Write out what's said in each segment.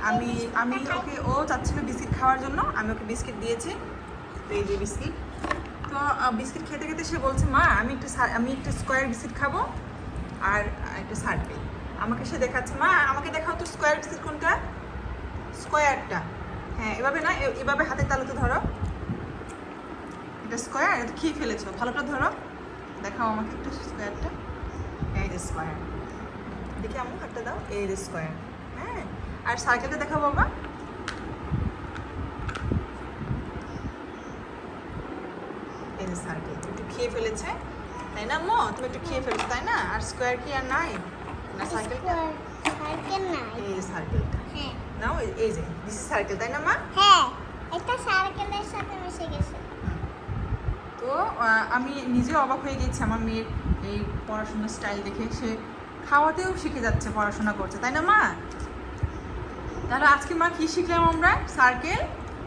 আমি আমি ওকে ও চাচ্ছিল বিস্কিট খাওয়ার জন্য, আমি ওকে বিস্কিট দিয়েছি। তো এই যে বিস্কিট। তো বিস্কিট খেতে খেতে সে বলছে মা আমি একটু স্কোয়ার বিস্কিট খাবো আর একটা সার্কেল। আমাকে সে দেখাচ্ছে মা আমাকে দেখাও তো স্কোয়ার বিস্কিট কোনটা, স্কোয়ারটা। হ্যাঁ এভাবে না, এভাবে হাতের তালুতে ধরো, এটা স্কোয়ার, এটা খেয়ে ফেলেছো, ভালোটা ধরো, দেখাও আমাকে একটু স্কোয়ারটা। এই যে স্কোয়ার, দেখি আমার হাতটা দাও, এই যে স্কোয়ার। হ্যাঁ আর সার্কেলটা দেখাও বাবা। এই যে সার্কেল একটু খেয়ে ফেলেছে তাই না আম্মু, তুমি একটু খেয়ে ফেলেছো তাই না? আর স্কোয়ার কি আর নাই না সার্কেলটা? সার্কেল নাই। এই যে সার্কেলটা হ্যাঁ নাও, এই যে দিস ইজ সার্কেল তাই না মা? হ্যাঁ, এটা সার্কেলের সাথে মিশে গেছে। তো আমি নিজেও অবাক হয়ে গেছি আমার মেয়ের এই পড়াশোনার স্টাইল দেখে। সে খাওয়াতেও শিখে যাচ্ছে, পড়াশোনা করছে তাই না মা? তাহলে আজকে মা কি শিখলাম আমরা? সার্কেল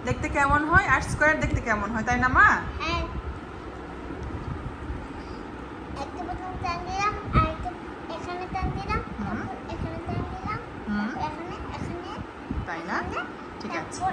দেখতে কেমন হয় আর স্কোয়ার দেখতে কেমন হয় তাই না মা? হ্যাঁ, একটা বোতাম টান দিলাম আর একটা এখানে টান দিলাম, তারপর এখানে টান দিলাম, তারপর এখানে তাই না? ঠিক আছে। তারপর